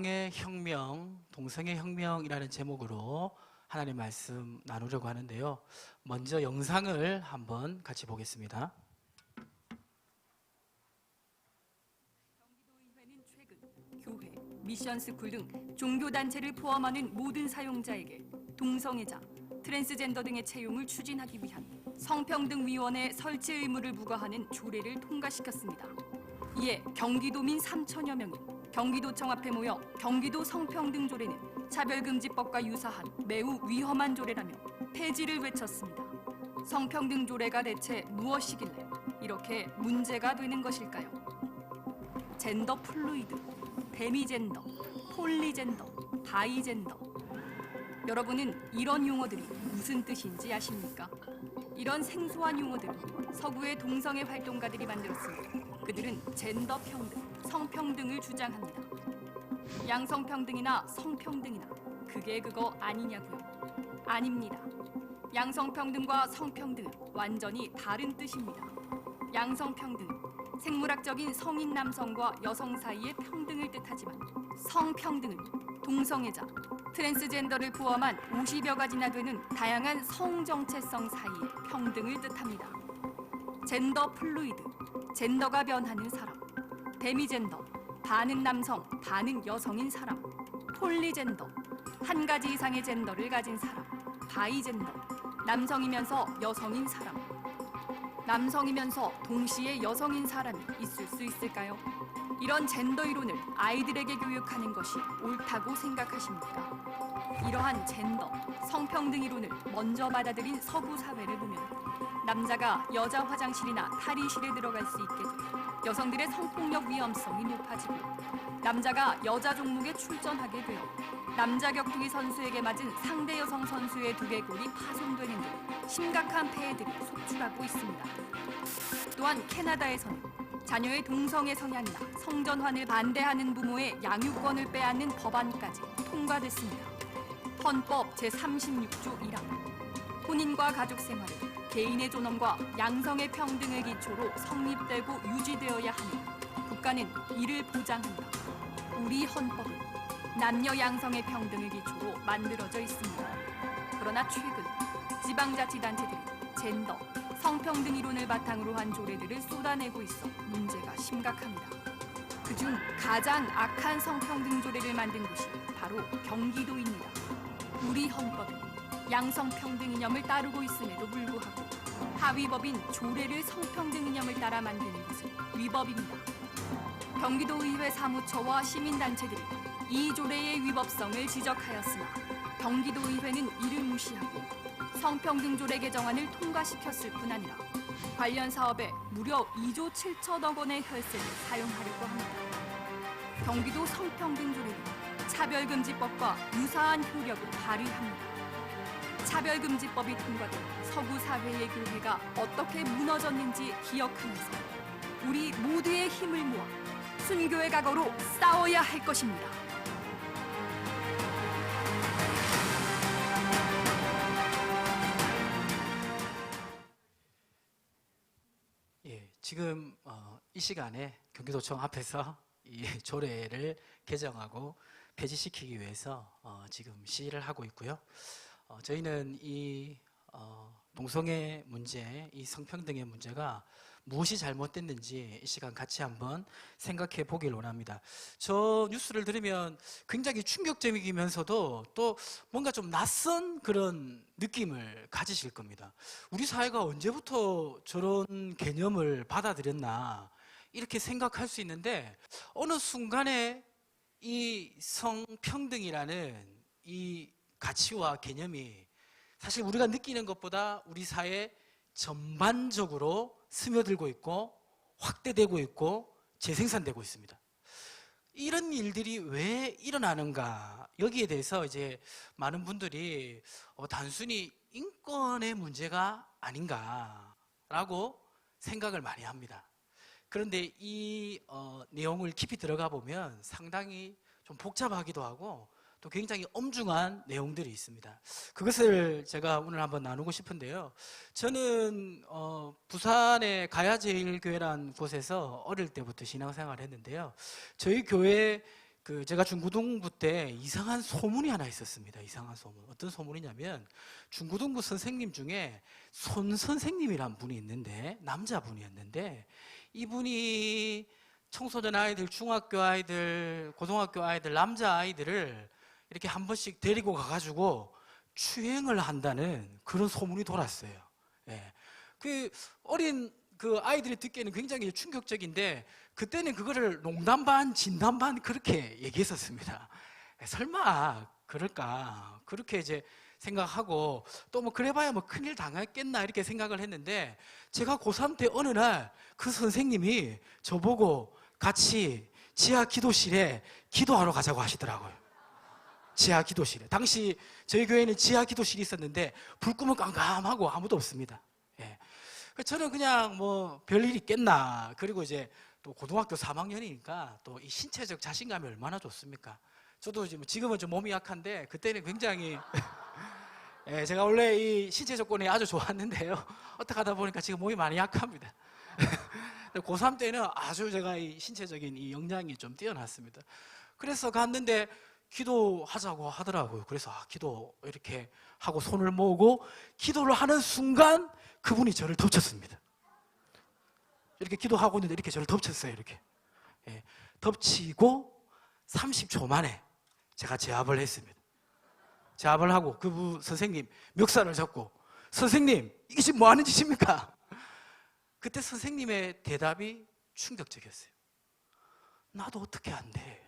동성애 혁명, 동성애 혁명이라는 제목으로 하나님 말씀 나누려고 하는데요. 먼저 영상을 한번 같이 보겠습니다. 경기도의회는 최근 교회, 미션스쿨 등 종교단체를 포함하는 모든 사용자에게 동성애자, 트랜스젠더 등의 채용을 추진하기 위한 성평등위원회 설치 의무를 부과하는 조례를 통과시켰습니다. 이에 경기도민 3천여 명이 경기도청 앞에 모여 경기도 성평등조례는 차별금지법과 유사한 매우 위험한 조례라며 폐지를 외쳤습니다. 성평등조례가 대체 무엇이길래 이렇게 문제가 되는 것일까요? 젠더 플루이드, 데미젠더, 폴리젠더, 바이젠더. 여러분은 이런 용어들이 무슨 뜻인지 아십니까? 이런 생소한 용어들은 서구의 동성애 활동가들이 만들었습니다. 그들은 젠더 평등, 성평등을 주장합니다. 양성평등이나 성평등이나 그게 그거 아니냐고요? 아닙니다. 양성평등과 성평등은 완전히 다른 뜻입니다. 양성평등은 생물학적인 성인 남성과 여성 사이의 평등을 뜻하지만 성평등은 동성애자, 트랜스젠더를 포함한 50여 가지나 되는 다양한 성 정체성 사이의 평등을 뜻합니다. 젠더 플루이드, 젠더가 변하는 사람, 데미젠더, 반은 남성, 반은 여성인 사람, 폴리젠더, 한 가지 이상의 젠더를 가진 사람, 바이젠더, 남성이면서 여성인 사람, 남성이면서 동시에 여성인 사람이 있을 수 있을까요? 이런 젠더 이론을 아이들에게 교육하는 것이 옳다고 생각하십니까? 이러한 젠더, 성평등 이론을 먼저 받아들인 서구 사회를 보면 남자가 여자 화장실이나 탈의실에 들어갈 수 있게 돼 여성들의 성폭력 위험성이 높아지고 남자가 여자 종목에 출전하게 되어 남자 격투기 선수에게 맞은 상대 여성 선수의 두개골이 파손되는 등 심각한 폐해들이 속출하고 있습니다. 또한 캐나다에서는 자녀의 동성애 성향이나 성전환을 반대하는 부모의 양육권을 빼앗는 법안까지 통과됐습니다. 헌법 제36조 1항 혼인과 가족생활은 개인의 존엄과 양성의 평등을 기초로 성립되고 유지되어야 하며 국가는 이를 보장한다. 우리 헌법은 남녀 양성의 평등을 기초로 만들어져 있습니다. 그러나 최근 지방자치단체들이 젠더, 성평등 이론을 바탕으로 한 조례들을 쏟아내고 있어 문제가 심각합니다. 그중 가장 악한 성평등 조례를 만든 곳이 바로 경기도입니다. 우리 헌법은 양성평등 이념을 따르고 있음에도 불구하고 하위법인 조례를 성평등 이념을 따라 만드는 것은 위법입니다. 경기도의회 사무처와 시민단체들이 이 조례의 위법성을 지적하였으나 경기도의회는 이를 무시하고 성평등 조례 개정안을 통과시켰을 뿐 아니라 관련 사업에 무려 2조 7천억 원의 혈세를 사용하려고 합니다. 경기도 성평등 조례는 차별금지법과 유사한 효력을 발휘합니다. 차별금지법이 통과된 서구 사회의 교회가 어떻게 무너졌는지 기억하면서 우리 모두의 힘을 모아 순교의 각오로 싸워야 할 것입니다. 지금 이 시간에 경기도청 앞에서 이 조례를 개정하고 폐지시키기 위해서 지금 시위를 하고 있고요. 저희는 이 동성애 문제, 이 성평등의 문제가 무엇이 잘못됐는지 이 시간 같이 한번 생각해 보길 원합니다. 저 뉴스를 들으면 굉장히 충격적이면서도 또 뭔가 좀 낯선 그런 느낌을 가지실 겁니다. 우리 사회가 언제부터 저런 개념을 받아들였나 이렇게 생각할 수 있는데 어느 순간에 이 성평등이라는 이 가치와 개념이 사실 우리가 느끼는 것보다 우리 사회 전반적으로 스며들고 있고 확대되고 있고 재생산되고 있습니다. 이런 일들이 왜 일어나는가 여기에 대해서 이제 많은 분들이 단순히 인권의 문제가 아닌가라고 생각을 많이 합니다. 그런데 이 내용을 깊이 들어가 보면 상당히 좀 복잡하기도 하고 또 굉장히 엄중한 내용들이 있습니다. 그것을 제가 오늘 한번 나누고 싶은데요. 저는 부산의 가야제일교회라는 곳에서 어릴 때부터 신앙생활을 했는데요. 저희 교회 제가 중고등부 때 이상한 소문이 하나 있었습니다. 이상한 소문. 어떤 소문이냐면 중고등부 선생님 중에 손 선생님이란 분이 있는데 남자분이었는데 이분이 청소년 아이들, 중학교 아이들, 고등학교 아이들, 남자 아이들을 이렇게 한 번씩 데리고 가가지고 추행을 한다는 그런 소문이 돌았어요. 예. 그 어린 그 아이들이 듣기에는 굉장히 충격적인데 그때는 그거를 농담 반 진담 반 그렇게 얘기했었습니다. 설마 그럴까 그렇게 이제 생각하고 또 뭐 그래봐야 뭐 큰일 당했겠나 이렇게 생각을 했는데 제가 고3 때 어느 날 그 선생님이 저보고 같이 지하 기도실에 기도하러 가자고 하시더라고요. 지하 기도실에. 당시 저희 교회는 지하 기도실이 있었는데 불 끄면 깜깜하고 아무도 없습니다. 예. 저는 그냥 뭐 별일 있겠나. 그리고 이제 또 고등학교 3학년이니까 또 이 신체적 자신감이 얼마나 좋습니까? 저도 지금은 좀 몸이 약한데 그때는 굉장히 예, 제가 원래 이 신체 조건이 아주 좋았는데요. 어떻게 하다 보니까 지금 몸이 많이 약합니다. 고3 때는 아주 제가 이 신체적인 이 역량이 좀 뛰어났습니다. 그래서 갔는데 기도하자고 하더라고요. 그래서 기도 이렇게 하고 손을 모으고 기도를 하는 순간 그분이 저를 덮쳤습니다. 이렇게 기도하고 있는데 이렇게 저를 덮쳤어요. 이렇게 예, 덮치고 30초 만에 제가 제압을 했습니다. 제압을 하고 그 선생님 멱살을 잡고 선생님 이게 지금 뭐 하는 짓입니까? 그때 선생님의 대답이 충격적이었어요. 나도 어떻게 안 돼.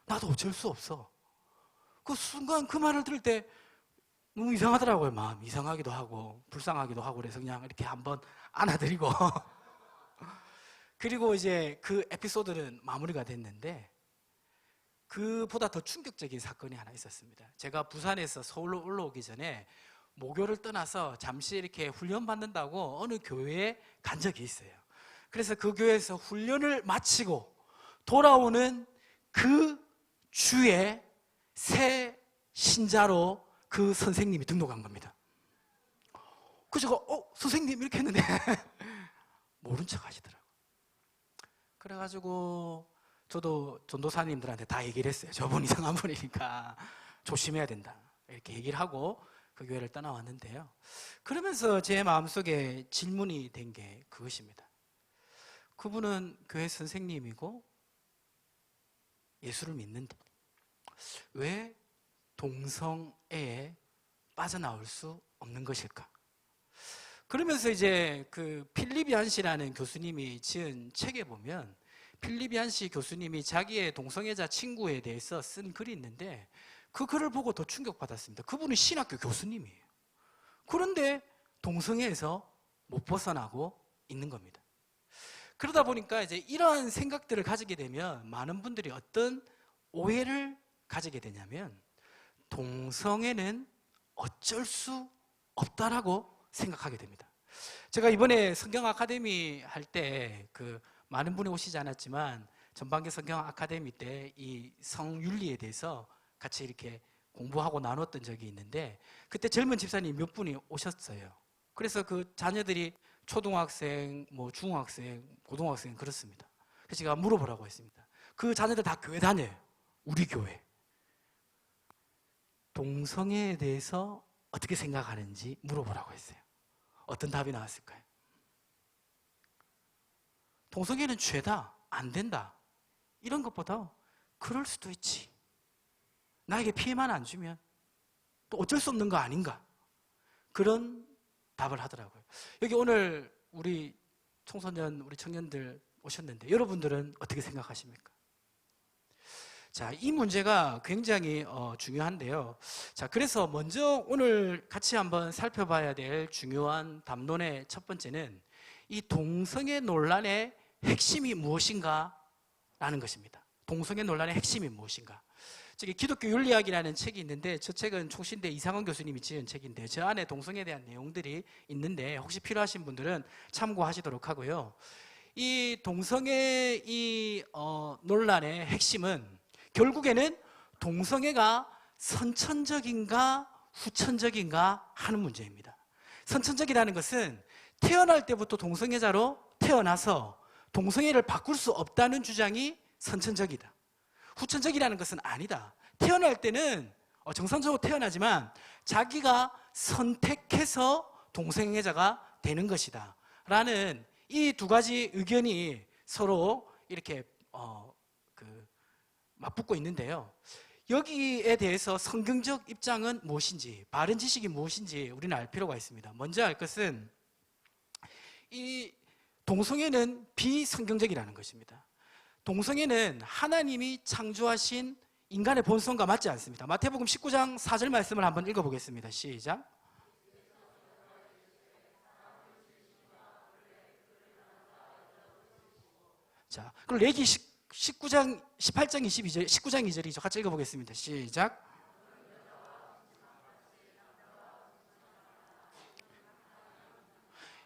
나도 어쩔 수 없어. 그 순간 그 말을 들을 때 너무 이상하더라고요. 마음 이상하기도 하고 불쌍하기도 하고 그래서 그냥 이렇게 한번 안아드리고 그리고 이제 그 에피소드는 마무리가 됐는데 그보다 더 충격적인 사건이 하나 있었습니다. 제가 부산에서 서울로 올라오기 전에 모교를 떠나서 잠시 이렇게 훈련 받는다고 어느 교회에 간 적이 있어요. 그래서 그 교회에서 훈련을 마치고 돌아오는 그 주에 새 신자로 그 선생님이 등록한 겁니다. 그래서 제가 선생님 이렇게 했는데 모른 척 하시더라고요. 그래가지고 저도 전도사님들한테 다 얘기를 했어요. 저분 이상한 분이니까 조심해야 된다 이렇게 얘기를 하고 그 교회를 떠나왔는데요. 그러면서 제 마음속에 질문이 된 게 그것입니다. 그분은 교회 선생님이고 예수를 믿는데 왜 동성애에 빠져나올 수 없는 것일까? 그러면서 이제 그 필립 얀시라는 교수님이 지은 책에 보면 필립 얀시 교수님이 자기의 동성애자 친구에 대해서 쓴 글이 있는데 그 글을 보고 더 충격받았습니다. 그분은 신학교 교수님이에요. 그런데 동성애에서 못 벗어나고 있는 겁니다. 그러다 보니까 이제 이러한 생각들을 가지게 되면 많은 분들이 어떤 오해를 가지게 되냐면 동성애는 어쩔 수 없다라고 생각하게 됩니다. 제가 이번에 성경 아카데미 할 때 많은 분이 오시지 않았지만 전반기 성경 아카데미 때 이 성윤리에 대해서 같이 이렇게 공부하고 나눴던 적이 있는데 그때 젊은 집사님 몇 분이 오셨어요. 그래서 그 자녀들이 초등학생, 뭐 중학생, 고등학생 그렇습니다. 그래서 제가 물어보라고 했습니다. 그 자녀들 다 교회 다녀요. 우리 교회. 동성애에 대해서 어떻게 생각하는지 물어보라고 했어요. 어떤 답이 나왔을까요? 동성애는 죄다, 안 된다. 이런 것보다 그럴 수도 있지. 나에게 피해만 안 주면 또 어쩔 수 없는 거 아닌가? 그런 답을 하더라고요. 여기 오늘 우리 청소년, 우리 청년들 오셨는데 여러분들은 어떻게 생각하십니까? 자, 이 문제가 굉장히 중요한데요. 자, 그래서 먼저 오늘 같이 한번 살펴봐야 될 중요한 담론의 첫 번째는 이 동성애 논란의 핵심이 무엇인가? 라는 것입니다. 동성애 논란의 핵심이 무엇인가? 저기 기독교 윤리학이라는 책이 있는데 저 책은 총신대 이상원 교수님이 지은 책인데 저 안에 동성애에 대한 내용들이 있는데 혹시 필요하신 분들은 참고하시도록 하고요. 이 동성애 논란의 핵심은 결국에는 동성애가 선천적인가 후천적인가 하는 문제입니다. 선천적이라는 것은 태어날 때부터 동성애자로 태어나서 동성애를 바꿀 수 없다는 주장이 선천적이다. 후천적이라는 것은 아니다. 태어날 때는 정상적으로 태어나지만 자기가 선택해서 동성애자가 되는 것이다 라는 이 두 가지 의견이 서로 이렇게 맞붙고 있는데요. 여기에 대해서 성경적 입장은 무엇인지, 바른 지식이 무엇인지 우리는 알 필요가 있습니다. 먼저 알 것은 이 동성애는 비성경적이라는 것입니다. 동성애는 하나님이 창조하신 인간의 본성과 맞지 않습니다. 마태복음 19장 4절 말씀을 한번 읽어보겠습니다. 시작. 자, 그럼 레기 18장 22절, 19장 2절이죠. 같이 읽어보겠습니다. 시작.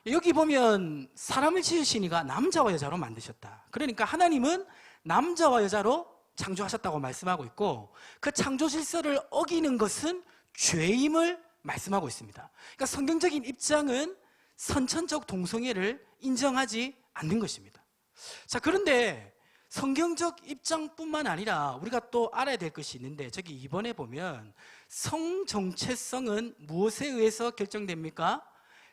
여기 보면 사람을 지으시니가 남자와 여자로 만드셨다. 그러니까 하나님은 남자와 여자로 창조하셨다고 말씀하고 있고, 그 창조 질서를 어기는 것은 죄임을 말씀하고 있습니다. 그러니까 성경적인 입장은 선천적 동성애를 인정하지 않는 것입니다. 자, 그런데 성경적 입장뿐만 아니라 우리가 또 알아야 될 것이 있는데, 저기 2번에 보면 성 정체성은 무엇에 의해서 결정됩니까?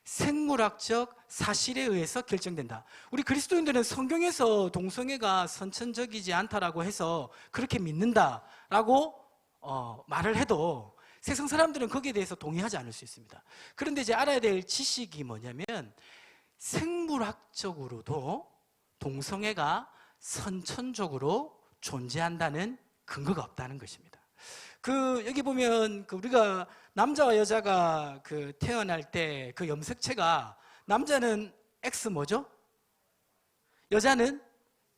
생물학적 사실에 의해서 결정된다. 우리 그리스도인들은 성경에서 동성애가 선천적이지 않다라고 해서 그렇게 믿는다라고 말을 해도 세상 사람들은 거기에 대해서 동의하지 않을 수 있습니다. 그런데 이제 알아야 될 지식이 뭐냐면, 생물학적으로도 동성애가 선천적으로 존재한다는 근거가 없다는 것입니다. 여기 보면 우리가 남자와 여자가 태어날 때 그 염색체가, 남자는 X 뭐죠? 여자는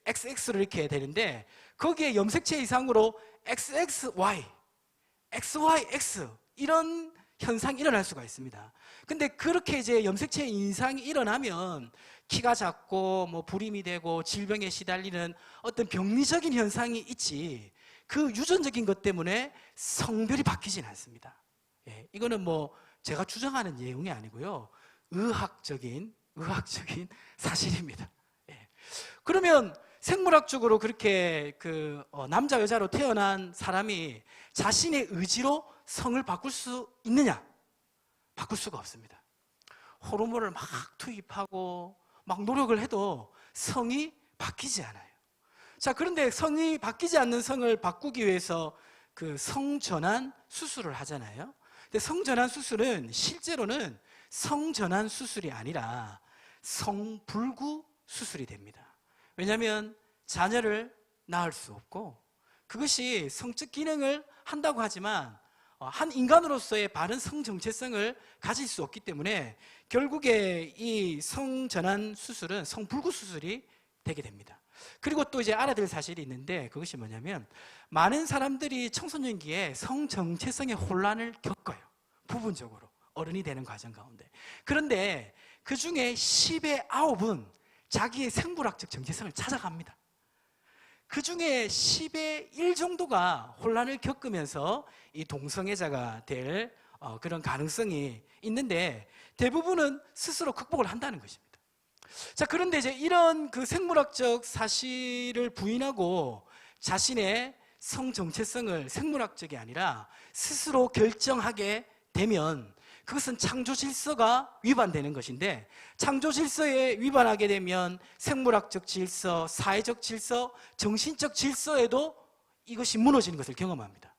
XX로 이렇게 되는데, 거기에 염색체 이상으로 XXY, XYX 이런 현상이 일어날 수가 있습니다. 근데 그렇게 이제 염색체 이상이 일어나면 키가 작고 뭐 불임이 되고 질병에 시달리는 어떤 병리적인 현상이 있지, 그 유전적인 것 때문에 성별이 바뀌진 않습니다. 예, 이거는 뭐 제가 주장하는 내용이 아니고요, 의학적인 사실입니다. 예. 그러면 생물학적으로 그렇게 남자 여자로 태어난 사람이 자신의 의지로 성을 바꿀 수 있느냐? 바꿀 수가 없습니다. 호르몬을 막 투입하고 막 노력을 해도 성이 바뀌지 않아요. 자, 그런데 성이 바뀌지 않는 성을 바꾸기 위해서 성전환 수술을 하잖아요. 근데 성전환 수술은 실제로는 성전환 수술이 아니라 성불구 수술이 됩니다. 왜냐하면 자녀를 낳을 수 없고, 그것이 성적 기능을 한다고 하지만 한 인간으로서의 바른 성 정체성을 가질 수 없기 때문에 결국에 이 성전환 수술은 성불구 수술이 되게 됩니다. 그리고 또 이제 알아야 될 사실이 있는데, 그것이 뭐냐면, 많은 사람들이 청소년기에 성 정체성의 혼란을 겪어요. 부분적으로 어른이 되는 과정 가운데. 그런데 그 중에 10의 9은 자기의 생물학적 정체성을 찾아갑니다. 그 중에 10의 1 정도가 혼란을 겪으면서 이 동성애자가 될 그런 가능성이 있는데, 대부분은 스스로 극복을 한다는 것입니다. 자, 그런데 이제 이런 생물학적 사실을 부인하고 자신의 성 정체성을 생물학적이 아니라 스스로 결정하게 되면, 그것은 창조 질서가 위반되는 것인데, 창조 질서에 위반하게 되면 생물학적 질서, 사회적 질서, 정신적 질서에도 이것이 무너지는 것을 경험합니다.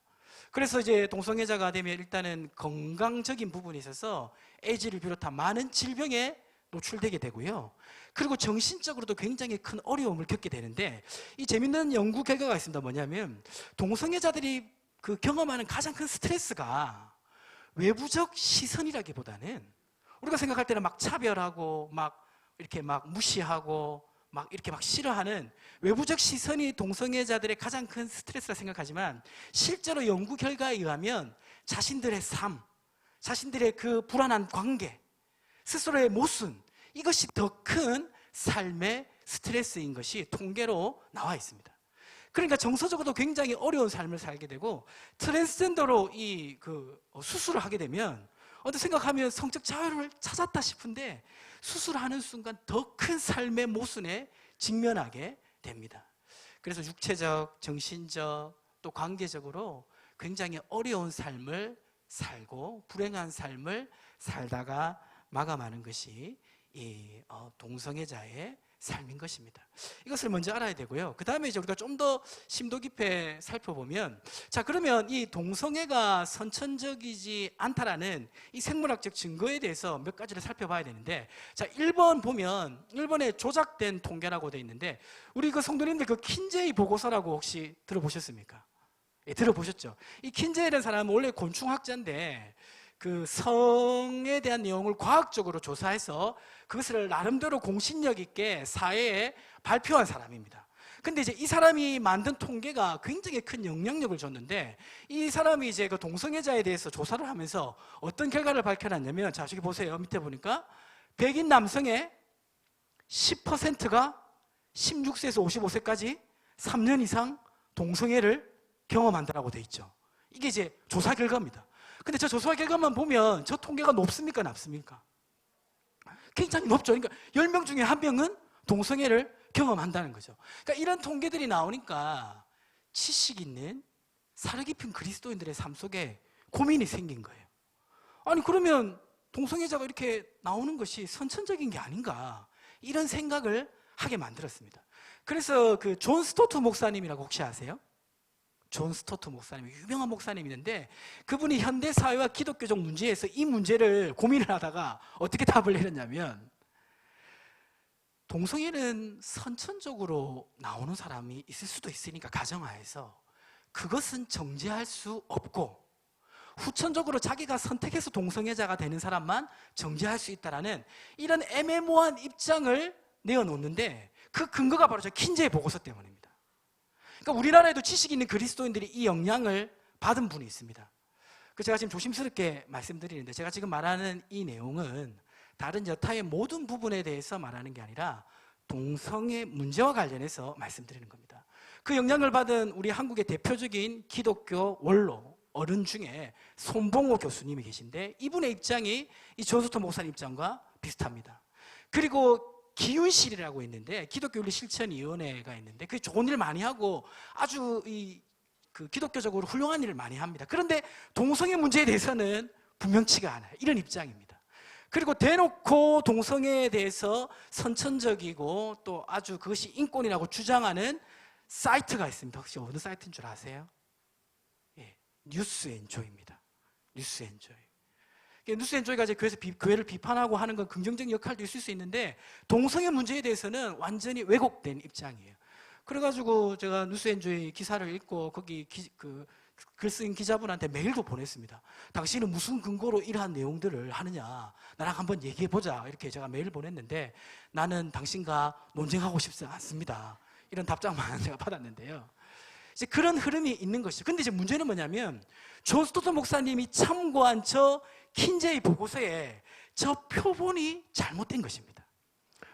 그래서 이제 동성애자가 되면 일단은 건강적인 부분이 있어서 에이즈를 비롯한 많은 질병에 노출되게 되고요. 그리고 정신적으로도 굉장히 큰 어려움을 겪게 되는데, 이 재밌는 연구 결과가 있습니다. 뭐냐면, 동성애자들이 경험하는 가장 큰 스트레스가 외부적 시선이라기보다는, 우리가 생각할 때는 막 차별하고 막 이렇게 막 무시하고 막 이렇게 막 싫어하는 외부적 시선이 동성애자들의 가장 큰 스트레스라 생각하지만, 실제로 연구 결과에 의하면 자신들의 삶, 자신들의 불안한 관계, 스스로의 모순, 이것이 더 큰 삶의 스트레스인 것이 통계로 나와 있습니다. 그러니까 정서적으로도 굉장히 어려운 삶을 살게 되고, 트랜스젠더로 수술을 하게 되면 어떻게 생각하면 성적 자유를 찾았다 싶은데, 수술하는 순간 더 큰 삶의 모순에 직면하게 됩니다. 그래서 육체적, 정신적, 또 관계적으로 굉장히 어려운 삶을 살고 불행한 삶을 살다가 마감하는 것이 이 동성애자의 삶인 것입니다. 이것을 먼저 알아야 되고요. 그 다음에 이제 우리가 좀 더 심도 깊게 살펴보면, 자, 그러면 이 동성애가 선천적이지 않다라는 이 생물학적 증거에 대해서 몇 가지를 살펴봐야 되는데, 자, 1번 보면 1번에 조작된 통계라고 되어 있는데, 우리 그 성도님들 그 킨제이 보고서라고 혹시 들어보셨습니까? 예, 들어보셨죠? 이 킨제이라는 사람은 원래 곤충학자인데 그 성에 대한 내용을 과학적으로 조사해서 그것을 나름대로 공신력 있게 사회에 발표한 사람입니다. 근데 이제 이 사람이 만든 통계가 굉장히 큰 영향력을 줬는데, 이 사람이 이제 그 동성애자에 대해서 조사를 하면서 어떤 결과를 밝혀놨냐면, 자, 저기 보세요. 밑에 보니까 백인 남성의 10%가 16세에서 55세까지 3년 이상 동성애를 경험한다라고 돼 있죠. 이게 이제 조사 결과입니다. 근데 저 조사 결과만 보면 저 통계가 높습니까, 낮습니까? 굉장히 높죠. 그러니까 10명 중에 1명은 동성애를 경험한다는 거죠. 그러니까 이런 통계들이 나오니까 지식 있는 사려 깊은 그리스도인들의 삶 속에 고민이 생긴 거예요. 아니, 그러면 동성애자가 이렇게 나오는 것이 선천적인 게 아닌가, 이런 생각을 하게 만들었습니다. 그래서 그 존 스토트 목사님이라고 혹시 아세요? 존 스토트 목사님, 유명한 목사님이는데, 그분이 현대 사회와 기독교적 문제에서 이 문제를 고민을 하다가 어떻게 답을 내렸냐면, 동성애는 선천적으로 나오는 사람이 있을 수도 있으니까 가정하에서 그것은 정죄할 수 없고, 후천적으로 자기가 선택해서 동성애자가 되는 사람만 정죄할 수 있다라는 이런 애매모호한 입장을 내어놓는데, 그 근거가 바로 저 킨제이 보고서 때문입니다. 그러니까 우리나라에도 지식 있는 그리스도인들이 이 영향을 받은 분이 있습니다. 제가 지금 조심스럽게 말씀드리는데, 제가 지금 말하는 이 내용은 다른 여타의 모든 부분에 대해서 말하는 게 아니라 동성애 문제와 관련해서 말씀드리는 겁니다. 그 영향을 받은 우리 한국의 대표적인 기독교 원로 어른 중에 손봉호 교수님이 계신데, 이분의 입장이 이 존 스토트 목사님 입장과 비슷합니다. 그리고 기윤실이라고 있는데, 기독교윤리 실천위원회가 있는데, 그 좋은 일 많이 하고 아주 그 기독교적으로 훌륭한 일을 많이 합니다. 그런데 동성애 문제에 대해서는 분명치가 않아요. 이런 입장입니다. 그리고 대놓고 동성애에 대해서 선천적이고 또 아주 그것이 인권이라고 주장하는 사이트가 있습니다. 혹시 어느 사이트인 줄 아세요? 예, 뉴스엔조이입니다. 뉴스엔조이. 뉴스엔조이가 이제 교회를 비판하고 하는 건 긍정적인 역할도 있을 수 있는데, 동성애 문제에 대해서는 완전히 왜곡된 입장이에요. 그래가지고 제가 뉴스엔조이 기사를 읽고 거기 글 쓴 기자분한테 메일도 보냈습니다. 당신은 무슨 근거로 이러한 내용들을 하느냐, 나랑 한번 얘기해보자, 이렇게 제가 메일을 보냈는데, 나는 당신과 논쟁하고 싶지 않습니다, 이런 답장만 제가 받았는데요. 이제 그런 흐름이 있는 것이죠. 근데 이제 문제는 뭐냐면, 존 스토트 목사님이 참고한 저 킨제이 보고서에 저 표본이 잘못된 것입니다.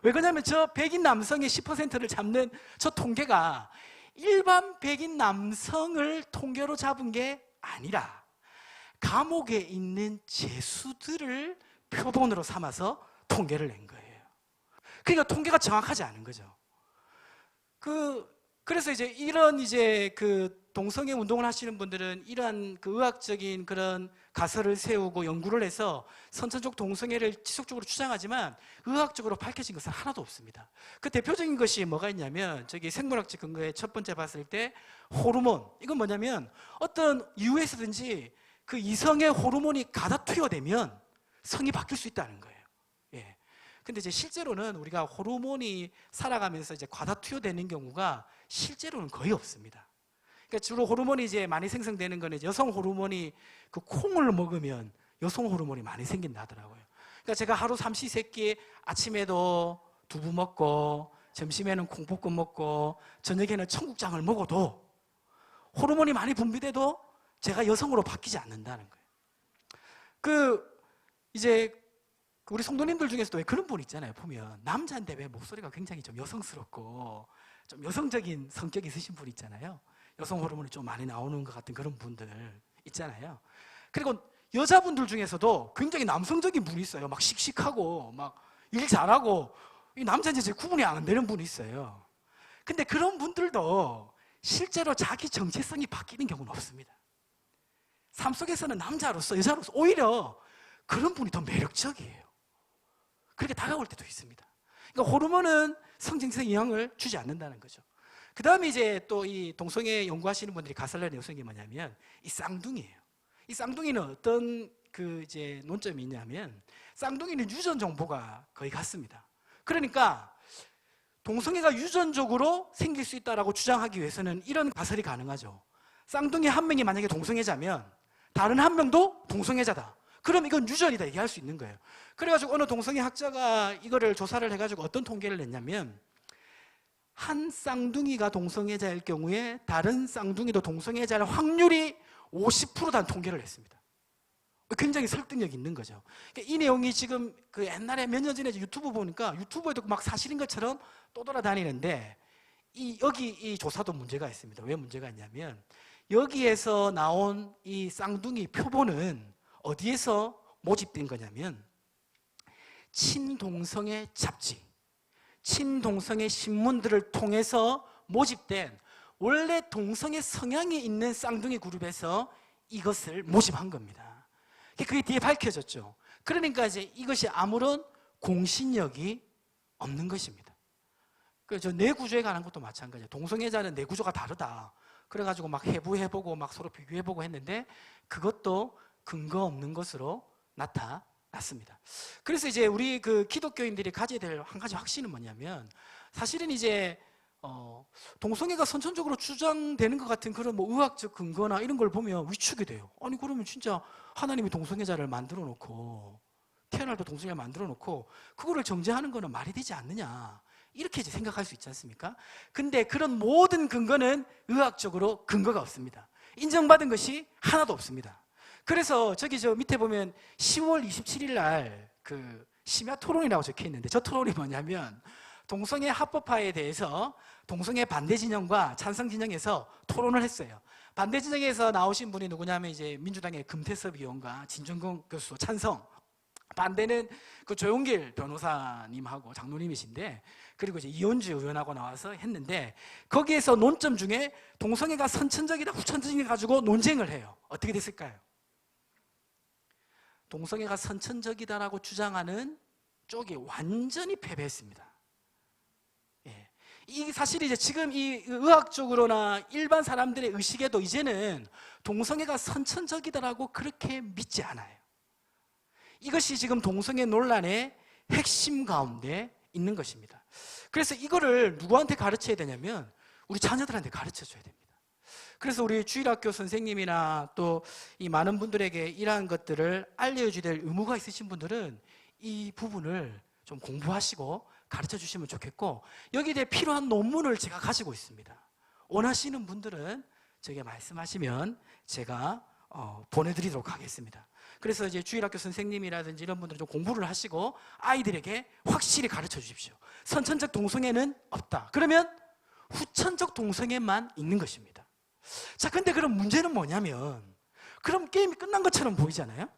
왜 그러냐면 저 백인 남성의 10%를 잡는 저 통계가 일반 백인 남성을 통계로 잡은 게 아니라 감옥에 있는 죄수들을 표본으로 삼아서 통계를 낸 거예요. 그러니까 통계가 정확하지 않은 거죠. 그래서 이제 이런 그 동성애 운동을 하시는 분들은 이러한 그 의학적인 그런 가설을 세우고 연구를 해서 선천적 동성애를 지속적으로 주장하지만 의학적으로 밝혀진 것은 하나도 없습니다. 그 대표적인 것이 뭐가 있냐면, 저기 생물학적 근거에 첫 번째 봤을 때 호르몬. 이건 뭐냐면 어떤 이유에서든지 그 이성의 호르몬이 가다 투여되면 성이 바뀔 수 있다는 거예요. 예. 근데 이제 실제로는 우리가 호르몬이 살아가면서 이제 과다 투여되는 경우가 실제로는 거의 없습니다. 그러니까 주로 호르몬이 이제 많이 생성되는 거는 여성 호르몬이 그 콩을 먹으면 여성 호르몬이 많이 생긴다 하더라고요. 그러니까 제가 하루 삼시세끼 아침에도 두부 먹고 점심에는 콩볶음 먹고 저녁에는 청국장을 먹어도 호르몬이 많이 분비돼도 제가 여성으로 바뀌지 않는다는 거예요. 이제 우리 성도님들 중에서도 왜 그런 분 있잖아요. 보면 남자인데 왜 목소리가 굉장히 좀 여성스럽고 좀 여성적인 성격이 있으신 분 있잖아요. 여성 호르몬이 좀 많이 나오는 것 같은 그런 분들 있잖아요. 그리고 여자분들 중에서도 굉장히 남성적인 분이 있어요. 막 씩씩하고 막 일 잘하고, 이 남자인지 구분이 안 되는 분이 있어요. 근데 그런 분들도 실제로 자기 정체성이 바뀌는 경우는 없습니다. 삶 속에서는 남자로서 여자로서 오히려 그런 분이 더 매력적이에요. 그렇게 다가올 때도 있습니다. 그러니까 호르몬은 성정체성에 영향을 주지 않는다는 거죠. 그 다음에 이제 또 이 동성애 연구하시는 분들이 가설하는 요소인 게 뭐냐면 이 쌍둥이에요. 이 쌍둥이는 어떤 그 이제 논점이 있냐면 쌍둥이는 유전 정보가 거의 같습니다. 그러니까 동성애가 유전적으로 생길 수 있다라고 주장하기 위해서는 이런 가설이 가능하죠. 쌍둥이 한 명이 만약에 동성애자면 다른 한 명도 동성애자다. 그럼 이건 유전이다 얘기할 수 있는 거예요. 그래가지고 어느 동성애 학자가 이거를 조사를 해가지고 어떤 통계를 냈냐면 한 쌍둥이가 동성애자일 경우에 다른 쌍둥이도 동성애자일 확률이 50%라는 통계를 냈습니다. 굉장히 설득력 있는 거죠. 그러니까 이 내용이 지금 그 옛날에 몇 년 전에 유튜브 보니까 유튜브에도 막 사실인 것처럼 떠돌아다니는데 여기 이 조사도 문제가 있습니다. 왜 문제가 있냐면 여기에서 나온 이 쌍둥이 표본은 어디에서 모집된 거냐면 친동성애 잡지, 친동성애 신문들을 통해서 모집된 원래 동성애 성향이 있는 쌍둥이 그룹에서 이것을 모집한 겁니다. 그게 뒤에 밝혀졌죠. 그러니까 이제 이것이 아무런 공신력이 없는 것입니다. 그래서 뇌구조에 관한 것도 마찬가지예요. 동성애자는 뇌구조가 다르다. 그래가지고 막 해부해보고 막 서로 비교해보고 했는데 그것도 근거 없는 것으로 나타났습니다. 그래서 이제 우리 그 기독교인들이 가져야 될 한 가지 확신은 뭐냐면 사실은 이제 동성애가 선천적으로 주장되는 것 같은 그런 뭐 의학적 근거나 이런 걸 보면 위축이 돼요. 아니 그러면 진짜 하나님이 동성애자를 만들어 놓고 태어날 때 동성애를 만들어 놓고 그거를 정죄하는 거는 말이 되지 않느냐 이렇게 이제 생각할 수 있지 않습니까? 근데 그런 모든 근거는 의학적으로 근거가 없습니다. 인정받은 것이 하나도 없습니다. 그래서 저기 저 밑에 보면 10월 27일 날 그 심야 토론이라고 적혀 있는데 저 토론이 뭐냐면 동성애 합법화에 대해서 동성애 반대 진영과 찬성 진영에서 토론을 했어요. 반대 진영에서 나오신 분이 누구냐면 이제 민주당의 금태섭 의원과 진중권 교수 찬성. 반대는 그 조용길 변호사님하고 장로님이신데 그리고 이제 이현주 의원하고 나와서 했는데 거기에서 논점 중에 동성애가 선천적이다 후천적이다 가지고 논쟁을 해요. 어떻게 됐을까요? 동성애가 선천적이다라고 주장하는 쪽이 완전히 패배했습니다. 예. 이 사실 이제 지금 이 의학적으로나 일반 사람들의 의식에도 이제는 동성애가 선천적이다라고 그렇게 믿지 않아요. 이것이 지금 동성애 논란의 핵심 가운데 있는 것입니다. 그래서 이거를 누구한테 가르쳐야 되냐면 우리 자녀들한테 가르쳐 줘야 됩니다. 그래서 우리 주일학교 선생님이나 또 이 많은 분들에게 이러한 것들을 알려줘야 될 의무가 있으신 분들은 이 부분을 좀 공부하시고 가르쳐 주시면 좋겠고 여기에 대해 필요한 논문을 제가 가지고 있습니다. 원하시는 분들은 저에게 말씀하시면 제가 보내드리도록 하겠습니다. 그래서 이제 주일학교 선생님이라든지 이런 분들은 좀 공부를 하시고 아이들에게 확실히 가르쳐 주십시오. 선천적 동성애는 없다. 그러면 후천적 동성애만 있는 것입니다. 자, 근데 그럼 문제는 뭐냐면 그럼 게임이 끝난 것처럼 보이잖아요.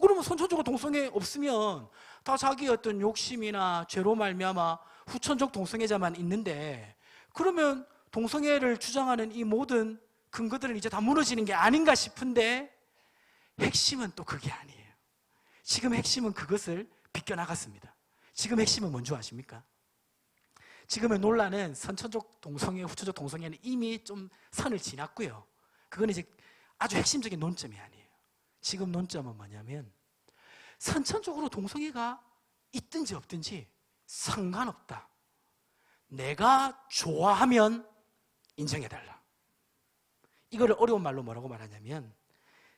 그러면 선천적으로 동성애 없으면 다 자기 어떤 욕심이나 죄로 말미암아 후천적 동성애자만 있는데 그러면 동성애를 주장하는 이 모든 근거들은 이제 다 무너지는 게 아닌가 싶은데 핵심은 또 그게 아니에요. 지금 핵심은 그것을 비껴나갔습니다. 지금 핵심은 뭔지 아십니까? 지금의 논란은 선천적 동성애, 후천적 동성애는 이미 좀 선을 지났고요. 그건 이제 아주 핵심적인 논점이 아니에요. 지금 논점은 뭐냐면 선천적으로 동성애가 있든지 없든지 상관없다. 내가 좋아하면 인정해달라. 이거를 어려운 말로 뭐라고 말하냐면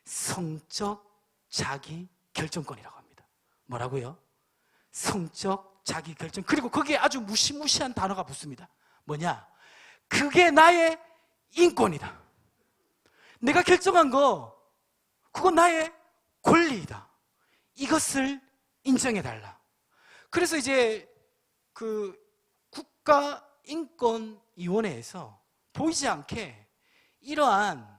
성적 자기 결정권이라고 합니다. 뭐라고요? 성적 자기 결정. 그리고 거기에 아주 무시무시한 단어가 붙습니다. 뭐냐? 그게 나의 인권이다. 내가 결정한 거 그건 나의 권리이다. 이것을 인정해달라. 그래서 이제 그 국가인권위원회에서 보이지 않게 이러한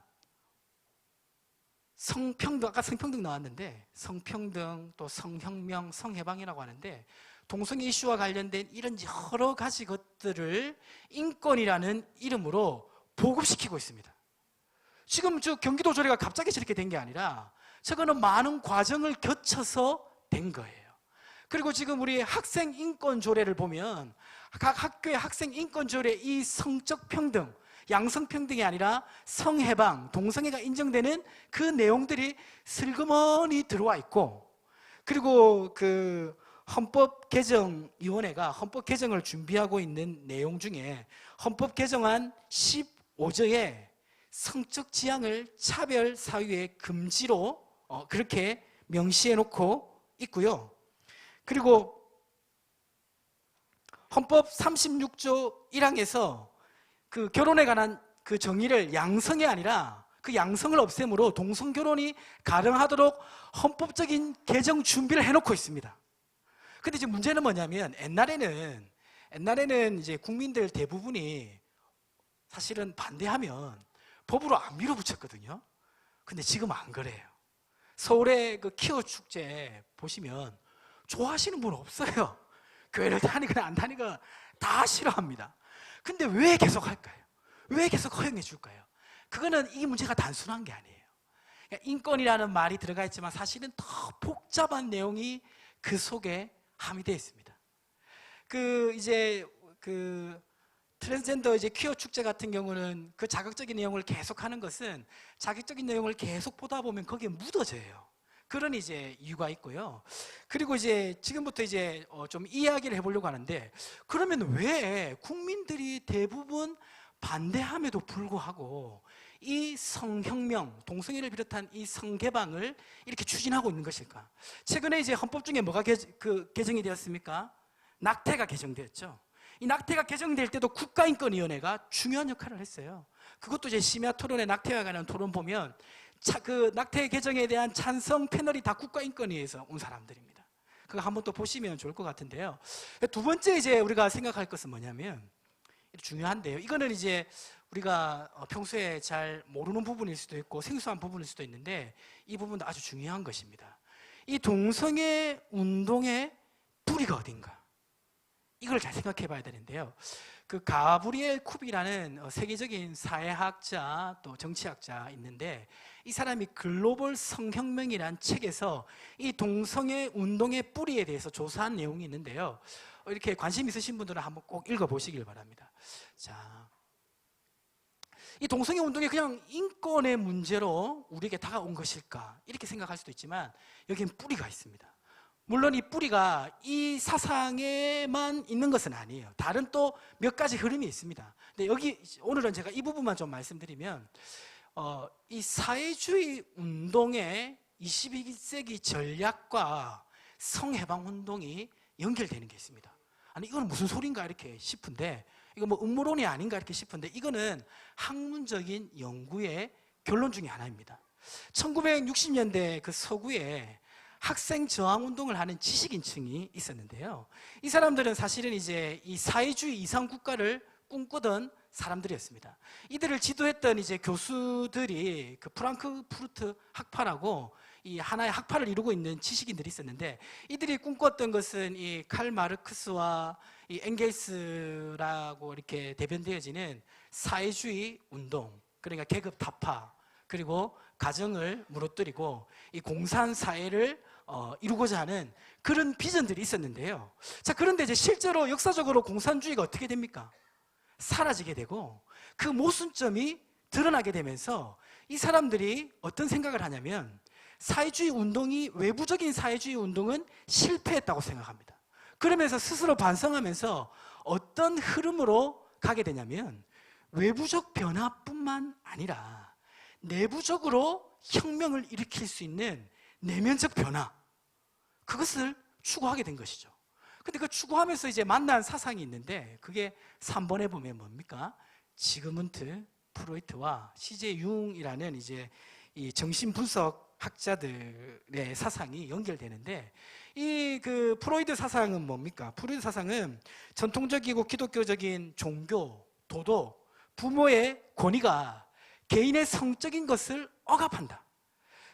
성평등, 아까 성평등 나왔는데 성평등 또 성혁명, 성해방이라고 하는데 동성애 이슈와 관련된 이런 여러 가지 것들을 인권이라는 이름으로 보급시키고 있습니다. 지금 저 경기도 조례가 갑자기 저렇게 된 게 아니라 저거는 많은 과정을 거쳐서 된 거예요. 그리고 지금 우리 학생 인권 조례를 보면 각 학교의 학생 인권 조례 이 성적 평등, 양성 평등이 아니라 성해방, 동성애가 인정되는 그 내용들이 슬그머니 들어와 있고, 그리고 그 헌법개정위원회가 헌법 개정을 준비하고 있는 내용 중에 헌법 개정안 15조에 성적 지향을 차별 사유의 금지로 그렇게 명시해 놓고 있고요. 그리고 헌법 36조 1항에서 그 결혼에 관한 그 정의를 양성이 아니라 그 양성을 없애므로 동성 결혼이 가능하도록 헌법적인 개정 준비를 해놓고 있습니다. 근데 이제 문제는 뭐냐면 옛날에는 이제 국민들 대부분이 사실은 반대하면 법으로 안 밀어붙였거든요. 근데 지금 안 그래요. 서울의 그 퀴어 축제 보시면 좋아하시는 분 없어요. 교회를 다니거나 안 다니거나 다 싫어합니다. 근데 왜 계속 할까요? 왜 계속 허용해 줄까요? 그거는 이 문제가 단순한 게 아니에요. 그러니까 인권이라는 말이 들어가 있지만 사실은 더 복잡한 내용이 그 속에 함유되어 있습니다. 트랜스젠더 이제 퀴어 축제 같은 경우는 그 자극적인 내용을 계속 하는 것은 자극적인 내용을 계속 보다 보면 거기에 묻어져요. 그런 이제 이유가 있고요. 그리고 이제 지금부터 이제 좀 이야기를 해보려고 하는데, 그러면 왜 국민들이 대부분 반대함에도 불구하고 이 성혁명, 동성애를 비롯한 이 성개방을 이렇게 추진하고 있는 것일까? 최근에 이제 헌법 중에 뭐가 개정이 되었습니까? 낙태가 개정되었죠. 이 낙태가 개정될 때도 국가인권위원회가 중요한 역할을 했어요. 그것도 이제 심야 토론회 낙태와 관한 토론 보면 그 낙태 개정에 대한 찬성 패널이 다 국가인권위에서 온 사람들입니다. 그거 한번 또 보시면 좋을 것 같은데요. 두 번째 이제 우리가 생각할 것은 뭐냐면, 중요한데요. 이거는 이제 우리가 평소에 잘 모르는 부분일 수도 있고 생소한 부분일 수도 있는데 이 부분도 아주 중요한 것입니다. 이 동성애 운동의 뿌리가 어딘가? 이걸 잘 생각해 봐야 되는데요. 그 가브리엘 쿱이라는 세계적인 사회학자 또 정치학자 있는데, 이 사람이 글로벌 성혁명이라는 책에서 이 동성애 운동의 뿌리에 대해서 조사한 내용이 있는데요. 이렇게 관심 있으신 분들은 한번 꼭 읽어보시길 바랍니다. 자, 이 동성애 운동이 그냥 인권의 문제로 우리에게 다가온 것일까? 이렇게 생각할 수도 있지만 여기엔 뿌리가 있습니다. 물론 이 뿌리가 이 사상에만 있는 것은 아니에요. 다른 또 몇 가지 흐름이 있습니다. 근데 여기 오늘은 제가 이 부분만 좀 말씀드리면, 이 사회주의 운동의 21세기 전략과 성해방 운동이 연결되는 게 있습니다. 아니 이건 무슨 소린가 이렇게 싶은데, 이거 뭐 음모론이 아닌가 이렇게 싶은데, 이거는 학문적인 연구의 결론 중에 하나입니다. 1960년대 그 서구에 학생 저항 운동을 하는 지식인층이 있었는데요. 이 사람들은 사실은 이제 이 사회주의 이상 국가를 꿈꾸던 사람들이었습니다. 이들을 지도했던 이제 교수들이 그 프랑크푸르트 학파라고 이 하나의 학파를 이루고 있는 지식인들이 있었는데, 이들이 꿈꿨던 것은 이 칼 마르크스와 이 엥겔스라고 이렇게 대변되어지는 사회주의 운동, 그러니까 계급 타파, 그리고 가정을 무너뜨리고 이 공산 사회를 이루고자 하는 그런 비전들이 있었는데요. 자, 그런데 이제 실제로 역사적으로 공산주의가 어떻게 됩니까? 사라지게 되고 그 모순점이 드러나게 되면서 이 사람들이 어떤 생각을 하냐면, 사회주의 운동이, 외부적인 사회주의 운동은 실패했다고 생각합니다. 그러면서 스스로 반성하면서 어떤 흐름으로 가게 되냐면, 외부적 변화뿐만 아니라 내부적으로 혁명을 일으킬 수 있는 내면적 변화, 그것을 추구하게 된 것이죠. 근데 그 추구하면서 이제 만난 사상이 있는데, 그게 3번에 보면 뭡니까? 지그문트 프로이트와 CJ 융이라는 이제 이 정신분석 학자들의 사상이 연결되는데, 이 그 프로이드 사상은 뭡니까? 프로이드 사상은 전통적이고 기독교적인 종교, 도덕, 부모의 권위가 개인의 성적인 것을 억압한다.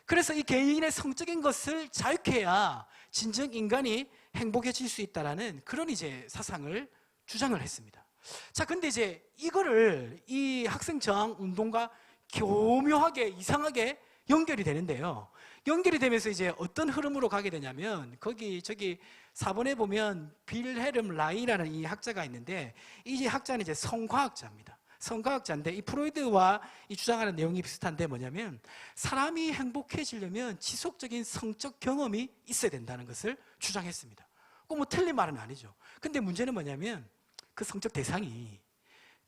그래서 이 개인의 성적인 것을 자유케 해야 진정 인간이 행복해질 수 있다라는 그런 이제 사상을 주장을 했습니다. 자, 근데 이제 이거를 이 학생 저항 운동과 교묘하게 이상하게 연결이 되는데요. 연결이 되면서 이제 어떤 흐름으로 가게 되냐면 저기 4번에 보면 빌헬름 라이라는 이 학자가 있는데 이 학자는 이제 성과학자입니다. 성과학자인데 이 프로이드와 이 주장하는 내용이 비슷한데 뭐냐면 사람이 행복해지려면 지속적인 성적 경험이 있어야 된다는 것을 주장했습니다. 꼭 뭐 틀린 말은 아니죠. 근데 문제는 뭐냐면 그 성적 대상이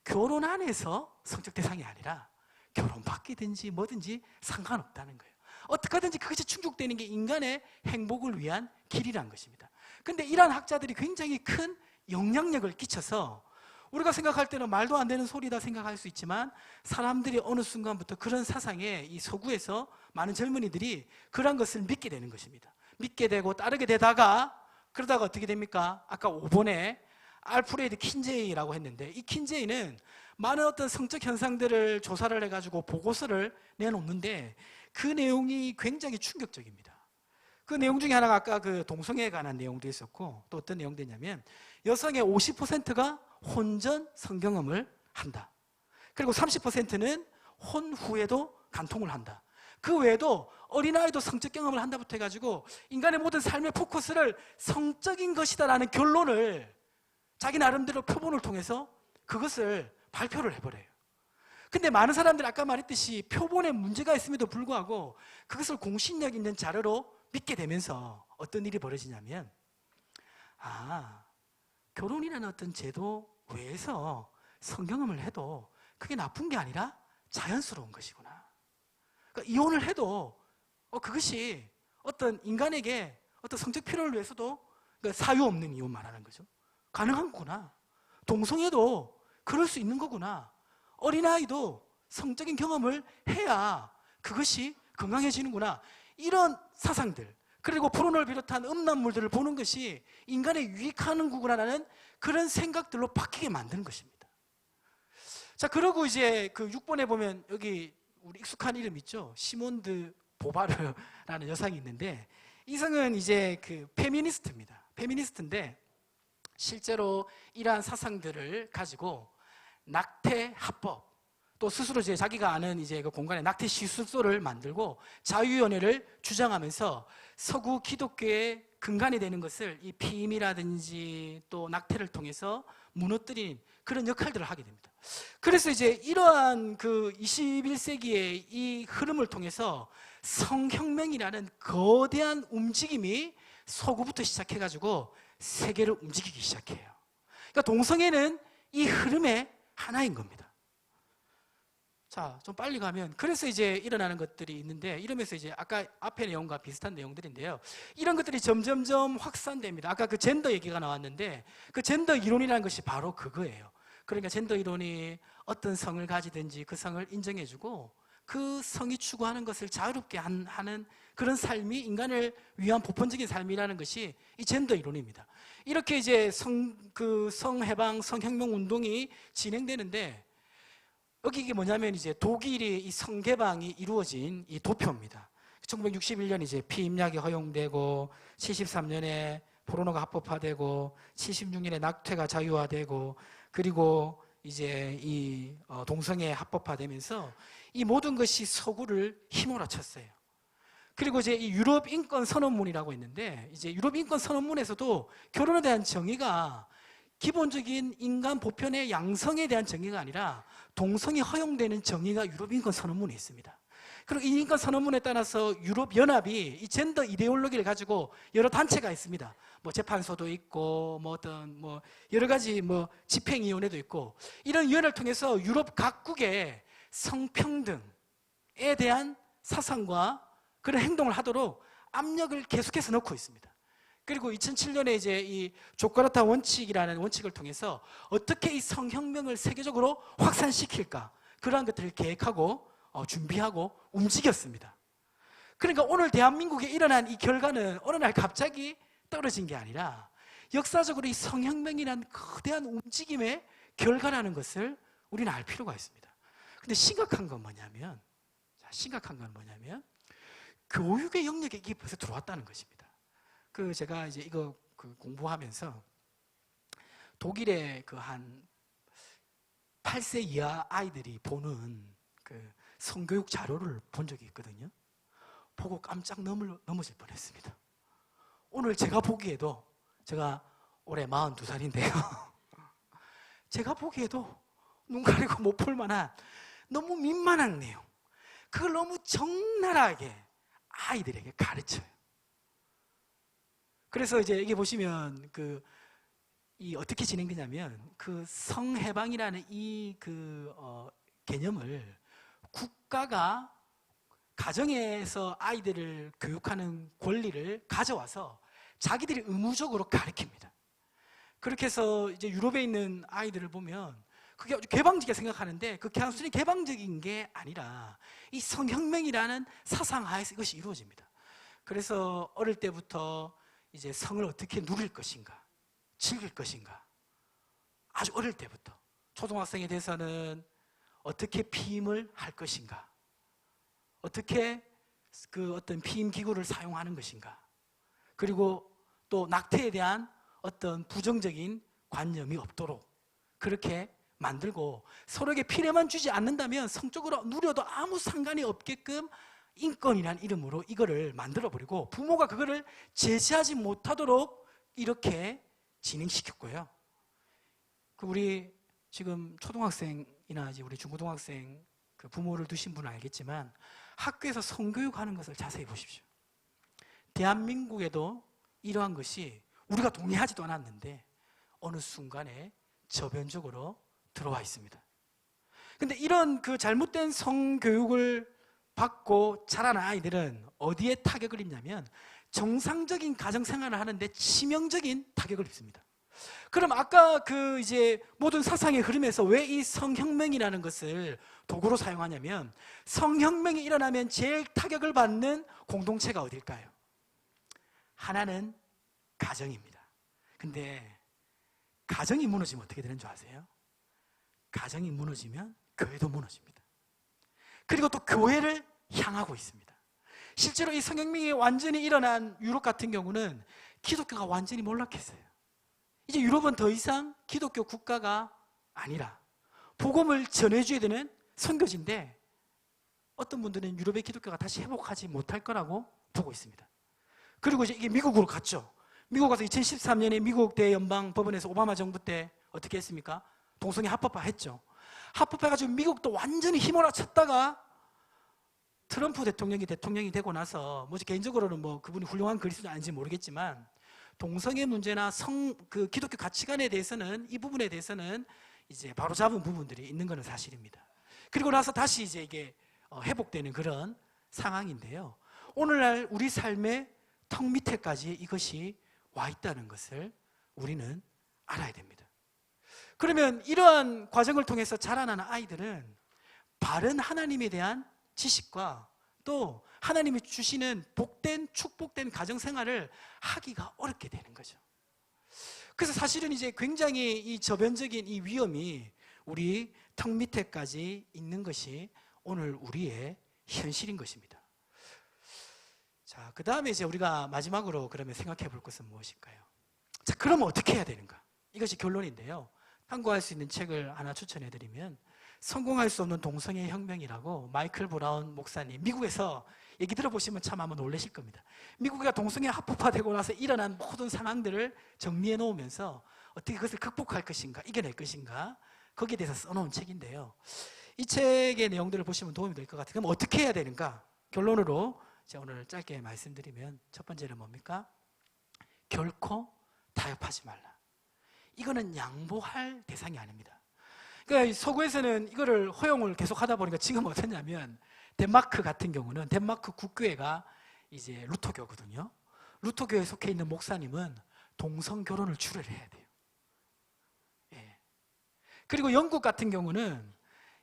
결혼 안에서 성적 대상이 아니라 결혼 밖이든지 뭐든지 상관없다는 거예요. 어떻게 하든지 그것이 충족되는 게 인간의 행복을 위한 길이라는 것입니다. 근데 이러한 학자들이 굉장히 큰 영향력을 끼쳐서 우리가 생각할 때는 말도 안 되는 소리다 생각할 수 있지만 사람들이 어느 순간부터 그런 사상에 이 서구에서 많은 젊은이들이 그런 것을 믿게 되는 것입니다. 믿게 되고 따르게 되다가 그러다가 어떻게 됩니까? 아까 5번에 알프레드 킨제이라고 했는데 이 킨제이는 많은 어떤 성적 현상들을 조사를 해가지고 보고서를 내놓는데 그 내용이 굉장히 충격적입니다. 그 내용 중에 하나가 아까 그 동성애에 관한 내용도 있었고 또 어떤 내용도 있냐면 여성의 50%가 혼전 성경험을 한다. 그리고 30%는 혼 후에도 간통을 한다. 그 외에도 어린아이도 성적 경험을 한다부터 해가지고 인간의 모든 삶의 포커스를 성적인 것이다라는 결론을 자기 나름대로 표본을 통해서 그것을 발표를 해버려요. 근데 많은 사람들이 아까 말했듯이 표본에 문제가 있음에도 불구하고 그것을 공신력 있는 자료로 믿게 되면서 어떤 일이 벌어지냐면 결혼이라는 어떤 제도 외에서 성경험을 해도 그게 나쁜 게 아니라 자연스러운 것이구나. 그러니까 이혼을 해도 그것이 어떤 인간에게 어떤 성적 필요를 위해서도 그러니까 사유 없는 이혼 말하는 거죠. 가능한 거구나. 동성애도 그럴 수 있는 거구나. 어린아이도 성적인 경험을 해야 그것이 건강해지는구나. 이런 사상들 그리고 포르노를 비롯한 음란물들을 보는 것이 인간에 유익하는 거구나라는 그런 생각들로 바뀌게 만드는 것입니다. 자, 그러고 이제 그 6번에 보면 여기 우리 익숙한 이름 있죠. 시몬드 보바르라는 여성이 있는데 이 성은 이제 그 페미니스트입니다. 페미니스트인데 실제로 이러한 사상들을 가지고 낙태 합법 또 스스로 이제 자기가 아는 이제 그 공간에 낙태 시술소를 만들고 자유연애를 주장하면서 서구 기독교의 근간이 되는 것을 이 피임이라든지 또 낙태를 통해서 무너뜨린 그런 역할들을 하게 됩니다. 그래서 이제 이러한 그 21세기의 이 흐름을 통해서 성혁명이라는 거대한 움직임이 서구부터 시작해가지고 세계를 움직이기 시작해요. 그러니까 동성애는 이 흐름의 하나인 겁니다. 자, 좀 빨리 가면 그래서 이제 일어나는 것들이 있는데 이러면서 이제 아까 앞의 내용과 비슷한 내용들인데요. 이런 것들이 점점점 확산됩니다. 아까 그 젠더 얘기가 나왔는데 그 젠더 이론이라는 것이 바로 그거예요. 그러니까 젠더 이론이 어떤 성을 가지든지 그 성을 인정해주고 그 성이 추구하는 것을 자유롭게 하는 그런 삶이 인간을 위한 보편적인 삶이라는 것이 이 젠더 이론입니다. 이렇게 이제 성해방, 성혁명 운동이 진행되는데 여기 이게 뭐냐면 이제 독일이 이 성개방이 이루어진 이 도표입니다. 1961년 이제 피임약이 허용되고 73년에 포르노가 합법화되고 76년에 낙태가 자유화되고 그리고 이제 이 동성애 합법화되면서 이 모든 것이 서구를 휘몰아쳤어요. 그리고 이제 이 유럽 인권 선언문이라고 있는데 이제 유럽 인권 선언문에서도 결혼에 대한 정의가 기본적인 인간 보편의 양성에 대한 정의가 아니라 동성이 허용되는 정의가 유럽 인권 선언문에 있습니다. 그리고 이 인권 선언문에 따라서 유럽 연합이 이 젠더 이데올로기를 가지고 여러 단체가 있습니다. 뭐 재판소도 있고 뭐 어떤 뭐 여러 가지 뭐 집행위원회도 있고 이런 위원회를 통해서 유럽 각국의 성평등에 대한 사상과 그런 행동을 하도록 압력을 계속해서 넣고 있습니다. 그리고 2007년에 이제 이 조카르타 원칙이라는 원칙을 통해서 어떻게 이 성혁명을 세계적으로 확산시킬까 그러한 것들을 계획하고 준비하고 움직였습니다. 그러니까 오늘 대한민국에 일어난 이 결과는 어느 날 갑자기 떨어진 게 아니라 역사적으로 이 성혁명이라는 거대한 움직임의 결과라는 것을 우리는 알 필요가 있습니다. 근데 심각한 건 뭐냐면 교육의 영역에 이게 벌써 들어왔다는 것입니다. 제가 이제 이거 그 공부하면서 독일의 그 한 8세 이하 아이들이 보는 그 성교육 자료를 본 적이 있거든요. 보고 깜짝 넘어질 뻔했습니다. 오늘 제가 보기에도, 제가 올해 42살인데요. 제가 보기에도 눈 가리고 못 볼 만한 너무 민망한 내용, 그걸 너무 적나라하게 아이들에게 가르쳐요. 그래서 이제 여기 보시면 이 어떻게 진행되냐면 그 성해방이라는 이 개념을 국가가 가정에서 아이들을 교육하는 권리를 가져와서 자기들이 의무적으로 가르칩니다. 그렇게 해서 이제 유럽에 있는 아이들을 보면 그게 아주 개방적이게 생각하는데 그 단순히 개방적인 게 아니라 이 성혁명이라는 사상하에서 이것이 이루어집니다. 그래서 어릴 때부터 이제 성을 어떻게 누릴 것인가, 즐길 것인가, 아주 어릴 때부터 초등학생에 대해서는 어떻게 피임을 할 것인가, 어떻게 그 어떤 피임 기구를 사용하는 것인가, 그리고 또 낙태에 대한 어떤 부정적인 관념이 없도록 그렇게 만들고, 서로에게 피해만 주지 않는다면 성적으로 누려도 아무 상관이 없게끔 인권이라는 이름으로 이거를 만들어버리고 부모가 그거를 제지하지 못하도록 이렇게 진행시켰고요. 우리 지금 초등학생이나 이제 우리 중고등학생 그 부모를 두신 분은 알겠지만 학교에서 성교육하는 것을 자세히 보십시오. 대한민국에도 이러한 것이 우리가 동의하지도 않았는데 어느 순간에 저변적으로 들어와 있습니다. 근데 이런 그 잘못된 성교육을 받고 자란 아이들은 어디에 타격을 입냐면 정상적인 가정생활을 하는데 치명적인 타격을 입습니다. 그럼 아까 그 이제 모든 사상의 흐름에서 왜 이 성혁명이라는 것을 도구로 사용하냐면 성혁명이 일어나면 제일 타격을 받는 공동체가 어딜까요? 하나는 가정입니다. 근데 가정이 무너지면 어떻게 되는 줄 아세요? 가정이 무너지면 교회도 무너집니다. 그리고 또 교회를 향하고 있습니다. 실제로 이 성혁명이 완전히 일어난 유럽 같은 경우는 기독교가 완전히 몰락했어요. 이제 유럽은 더 이상 기독교 국가가 아니라 복음을 전해줘야 되는 선교지인데 어떤 분들은 유럽의 기독교가 다시 회복하지 못할 거라고 보고 있습니다. 그리고 이제 이게 미국으로 갔죠. 미국 가서 2013년에 미국 대연방법원에서 오바마 정부 때 어떻게 했습니까? 동성애 합법화했죠. 합법해가지고 미국도 완전히 휘몰아쳤다가 트럼프 대통령이 되고 나서 뭐 개인적으로는 뭐 그분이 훌륭한 그리스도는 아닌지 모르겠지만 동성애 문제나 그 기독교 가치관에 대해서는 이 부분에 대해서는 이제 바로 잡은 부분들이 있는 것은 사실입니다. 그리고 나서 다시 이제 이게 회복되는 그런 상황인데요. 오늘날 우리 삶의 턱 밑에까지 이것이 와 있다는 것을 우리는 알아야 됩니다. 그러면 이러한 과정을 통해서 자라나는 아이들은 바른 하나님에 대한 지식과 또 하나님이 주시는 복된 축복된 가정생활을 하기가 어렵게 되는 거죠. 그래서 사실은 이제 굉장히 이 저변적인 이 위험이 우리 턱 밑에까지 있는 것이 오늘 우리의 현실인 것입니다. 자, 그 다음에 이제 우리가 마지막으로 그러면 생각해 볼 것은 무엇일까요? 자, 그러면 어떻게 해야 되는가? 이것이 결론인데요. 참고할 수 있는 책을 하나 추천해 드리면 성공할 수 없는 동성애 혁명이라고 마이클 브라운 목사님, 미국에서 얘기 들어보시면 참 아마 놀라실 겁니다. 미국이 동성애 합법화되고 나서 일어난 모든 상황들을 정리해 놓으면서 어떻게 그것을 극복할 것인가, 이겨낼 것인가, 거기에 대해서 써놓은 책인데요. 이 책의 내용들을 보시면 도움이 될 것 같아요. 그럼 어떻게 해야 되는가? 결론으로 제가 오늘 짧게 말씀드리면 첫 번째는 뭡니까? 결코 타협하지 말라. 이거는 양보할 대상이 아닙니다. 그러니까 서구에서는 이거를 허용을 계속 하다 보니까 지금 어떠냐면 덴마크 같은 경우는 덴마크 국교회가 이제 루터교거든요. 루터교에 속해 있는 목사님은 동성 결혼을 추례해야 돼요. 예. 그리고 영국 같은 경우는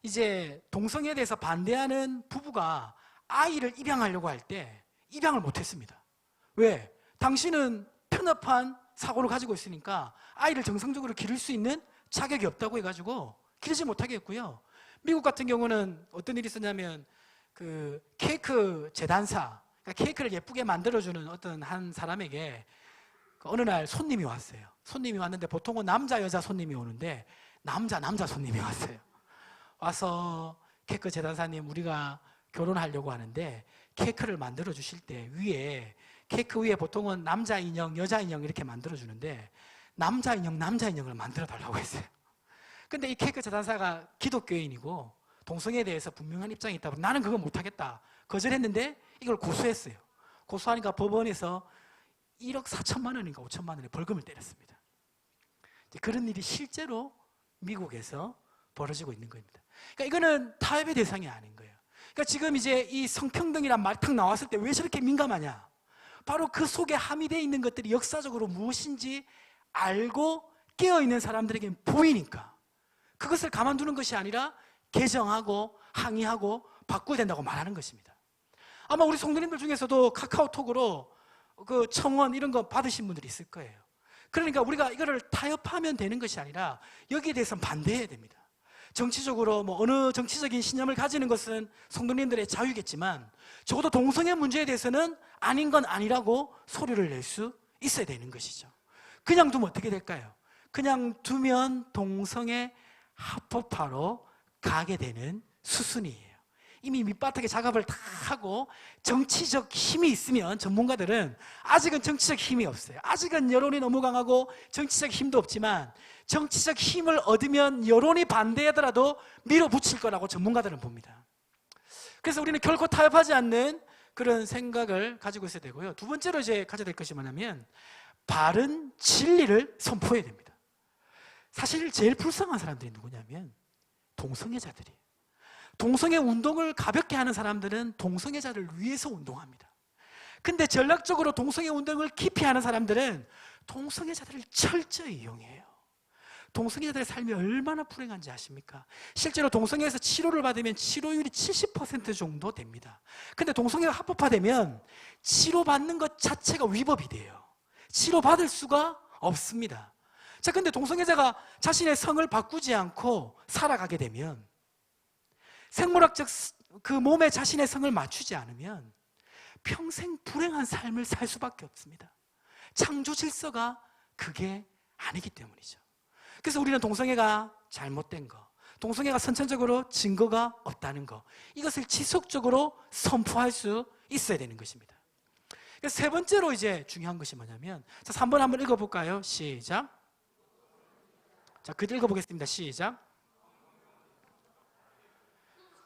이제 동성애에 대해서 반대하는 부부가 아이를 입양하려고 할 때 입양을 못했습니다. 왜? 당신은 편협한 사고를 가지고 있으니까 아이를 정상적으로 기를 수 있는 자격이 없다고 해가지고 기르지 못하게 했고요. 미국 같은 경우는 어떤 일이 있었냐면 그 케이크 재단사, 그러니까 케이크를 예쁘게 만들어주는 어떤 한 사람에게 어느 날 손님이 왔어요. 손님이 왔는데 보통은 남자 여자 손님이 오는데 남자 손님이 왔어요. 와서 케이크 재단사님, 우리가 결혼하려고 하는데 케이크를 만들어 주실 때 위에, 케이크 위에 보통은 남자 인형 여자 인형 이렇게 만들어 주는데 남자 인형을 만들어 달라고 했어요. 근데 이 케이크 재단사가 기독교인이고 동성애에 대해서 분명한 입장이 있다. 나는 그거 못하겠다 거절했는데 이걸 고소했어요. 고소하니까 법원에서 1억 4천만 원인가 5천만 원의 벌금을 때렸습니다. 그런 일이 실제로 미국에서 벌어지고 있는 겁니다. 그러니까 이거는 타협의 대상이 아닌 거예요. 그러니까 지금 이제 이 성평등이란 말 딱 나왔을 때 왜 저렇게 민감하냐? 바로 그 속에 함의되어 있는 것들이 역사적으로 무엇인지 알고 깨어있는 사람들에게 보이니까 그것을 가만두는 것이 아니라 개정하고 항의하고 바꿔야 된다고 말하는 것입니다. 아마 우리 성도님들 중에서도 카카오톡으로 그 청원 이런 거 받으신 분들이 있을 거예요. 그러니까 우리가 이거를 타협하면 되는 것이 아니라 여기에 대해서는 반대해야 됩니다. 정치적으로 뭐 어느 정치적인 신념을 가지는 것은 성도님들의 자유겠지만 적어도 동성애 문제에 대해서는 아닌 건 아니라고 소리를 낼 수 있어야 되는 것이죠. 그냥 두면 어떻게 될까요? 그냥 두면 동성애 합법화로 가게 되는 수순이에요. 이미 밑바닥에 작업을 다 하고 정치적 힘이 있으면 전문가들은 아직은 정치적 힘이 없어요. 아직은 여론이 너무 강하고 정치적 힘도 없지만 정치적 힘을 얻으면 여론이 반대하더라도 밀어붙일 거라고 전문가들은 봅니다. 그래서 우리는 결코 타협하지 않는 그런 생각을 가지고 있어야 되고요. 두 번째로 이제 가져야 될 것이 뭐냐면 바른 진리를 선포해야 됩니다. 사실 제일 불쌍한 사람들이 누구냐면 동성애자들이에요. 동성애 운동을 가볍게 하는 사람들은 동성애자를 위해서 운동합니다. 근데 전략적으로 동성애 운동을 깊이 하는 사람들은 동성애자들을 철저히 이용해요. 동성애자들의 삶이 얼마나 불행한지 아십니까? 실제로 동성애에서 치료를 받으면 치료율이 70% 정도 됩니다. 근데 동성애가 합법화되면 치료받는 것 자체가 위법이 돼요. 치료받을 수가 없습니다. 자, 근데 동성애자가 자신의 성을 바꾸지 않고 살아가게 되면 생물학적 그 몸에 자신의 성을 맞추지 않으면 평생 불행한 삶을 살 수밖에 없습니다. 창조 질서가 그게 아니기 때문이죠. 그래서 우리는 동성애가 잘못된 거, 동성애가 선천적으로 증거가 없다는 거, 이것을 지속적으로 선포할 수 있어야 되는 것입니다. 그래서 세 번째로 이제 중요한 것이 뭐냐면, 자, 3번 한번 읽어볼까요? 시작. 자, 그 읽어보겠습니다. 시작.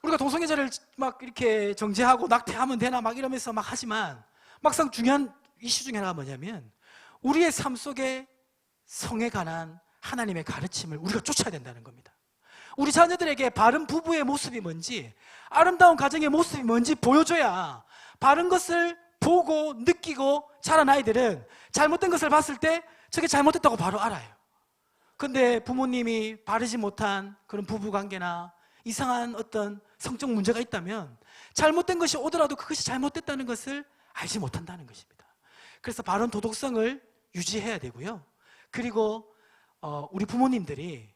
우리가 동성애자를 막 이렇게 정죄하고 낙태하면 되나 막 이러면서 막 하지만 막상 중요한 이슈 중에 하나가 뭐냐면 우리의 삶 속에 성에 관한 하나님의 가르침을 우리가 쫓아야 된다는 겁니다. 우리 자녀들에게 바른 부부의 모습이 뭔지, 아름다운 가정의 모습이 뭔지 보여줘야 바른 것을 보고 느끼고 자란 아이들은 잘못된 것을 봤을 때 저게 잘못됐다고 바로 알아요. 근데 부모님이 바르지 못한 그런 부부관계나 이상한 어떤 성적 문제가 있다면 잘못된 것이 오더라도 그것이 잘못됐다는 것을 알지 못한다는 것입니다. 그래서 바른 도덕성을 유지해야 되고요. 그리고 우리 부모님들이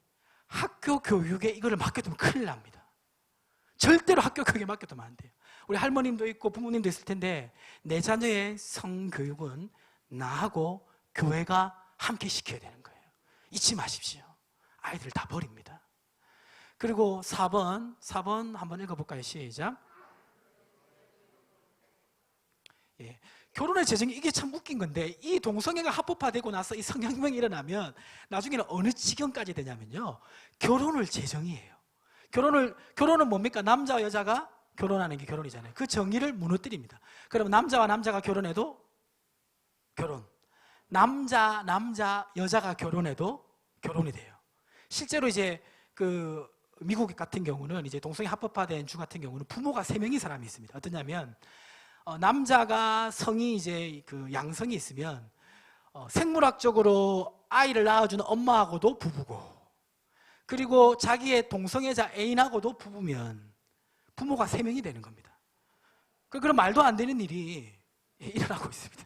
학교 교육에 이거를 맡겨두면 큰일 납니다. 절대로 학교 교육에 맡겨두면 안 돼요. 우리 할머님도 있고 부모님도 있을 텐데 내 자녀의 성교육은 나하고 교회가 함께 시켜야 되는 거예요. 잊지 마십시오. 아이들 다 버립니다. 그리고 4번 한번 읽어볼까요? 시작. 예, 결혼의 재정이 이게 참 웃긴 건데 이 동성애가 합법화되고 나서 이 성혁명이 일어나면 나중에는 어느 지경까지 되냐면요, 결혼을 재정의해요. 결혼은 뭡니까? 남자와 여자가 결혼하는 게 결혼이잖아요. 그 정의를 무너뜨립니다. 그러면 남자와 남자가 결혼해도 결혼, 남자 여자가 결혼해도 결혼이 돼요. 실제로 이제 그 미국 같은 경우는 이제 동성애 합법화된 주 같은 경우는 부모가 3명의 사람이 있습니다. 어떠냐면 남자가 성이 이제 그 양성이 있으면 생물학적으로 아이를 낳아주는 엄마하고도 부부고, 그리고 자기의 동성애자 애인하고도 부부면 부모가 3명이 되는 겁니다. 그런 말도 안 되는 일이 일어나고 있습니다.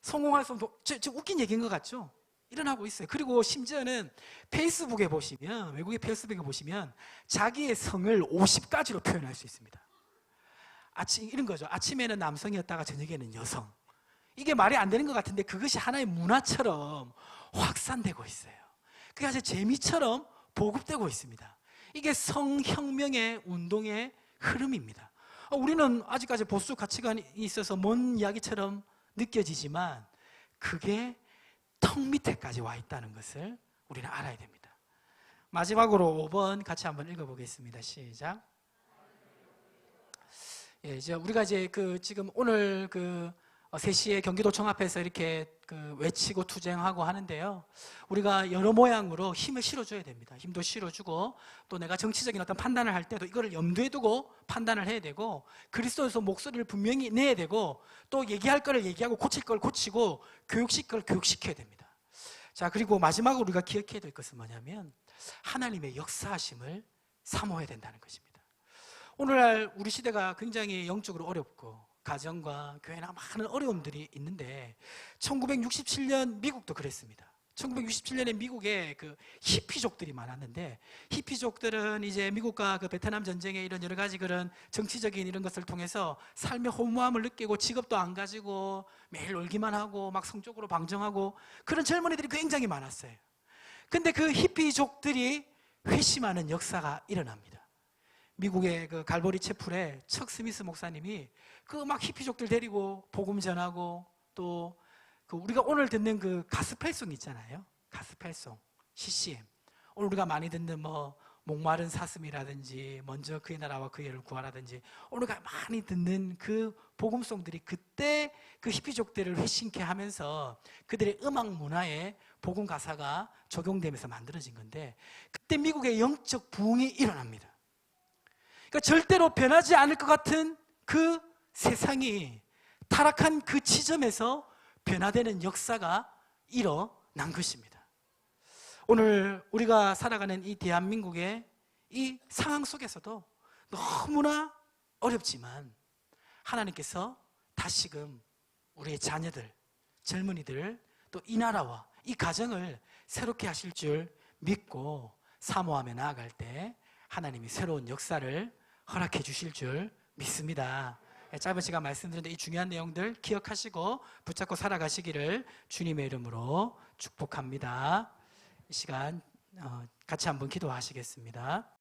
성공할 수 없는, 웃긴 얘기인 것 같죠? 일어나고 있어요. 그리고 심지어는 페이스북에 보시면, 외국의 페이스북에 보시면 자기의 성을 50가지로 표현할 수 있습니다. 이런 거죠. 아침에는 남성이었다가 저녁에는 여성. 이게 말이 안 되는 것 같은데 그것이 하나의 문화처럼 확산되고 있어요. 그게 아주 재미처럼 보급되고 있습니다. 이게 성혁명의 운동의 흐름입니다. 우리는 아직까지 보수 가치관이 있어서 먼 이야기처럼 느껴지지만 그게 턱 밑에까지 와 있다는 것을 우리는 알아야 됩니다. 마지막으로 5번 같이 한번 읽어보겠습니다. 시작. 예, 이제 우리가 이제 지금 오늘 3시에 경기도청 앞에서 이렇게 외치고 투쟁하고 하는데요. 우리가 여러 모양으로 힘을 실어줘야 됩니다. 힘도 실어주고 또 내가 정치적인 어떤 판단을 할 때도 이거를 염두에 두고 판단을 해야 되고 그리스도에서 목소리를 분명히 내야 되고 또 얘기할 거를 얘기하고 고칠 걸 고치고 교육시킬 걸 교육시켜야 됩니다. 자, 그리고 마지막으로 우리가 기억해야 될 것은 뭐냐면 하나님의 역사하심을 사모해야 된다는 것입니다. 오늘날 우리 시대가 굉장히 영적으로 어렵고 가정과 교회나 많은 어려움들이 있는데 1967년 미국도 그랬습니다. 1967년에 미국에 히피족들이 많았는데 히피족들은 이제 미국과 베트남 전쟁의 이런 여러 가지 그런 정치적인 이런 것을 통해서 삶의 허무함을 느끼고 직업도 안 가지고 매일 놀기만 하고 막 성적으로 방정하고 그런 젊은이들이 굉장히 많았어요. 근데 그 히피족들이 회심하는 역사가 일어납니다. 미국의 갈보리 채플에 척 스미스 목사님이 막 히피족들 데리고 복음 전하고 또 우리가 오늘 듣는 가스펠송 있잖아요. 가스펠송, CCM. 오늘 우리가 많이 듣는 목마른 사슴이라든지 먼저 그의 나라와 그의 의를 구하라든지 오늘 우리가 많이 듣는 그 복음송들이 그때 그 히피족들을 회심케 하면서 그들의 음악 문화에 복음 가사가 적용되면서 만들어진 건데 그때 미국의 영적 부흥이 일어납니다. 그러니까 절대로 변하지 않을 것 같은 그 세상이 타락한 그 지점에서 변화되는 역사가 일어난 것입니다. 오늘 우리가 살아가는 이 대한민국의 이 상황 속에서도 너무나 어렵지만 하나님께서 다시금 우리의 자녀들, 젊은이들 또 이 나라와 이 가정을 새롭게 하실 줄 믿고 사모하며 나아갈 때 하나님이 새로운 역사를 허락해 주실 줄 믿습니다. 짧은 시간 말씀드렸는데 이 중요한 내용들 기억하시고 붙잡고 살아가시기를 주님의 이름으로 축복합니다. 이 시간 같이 한번 기도하시겠습니다.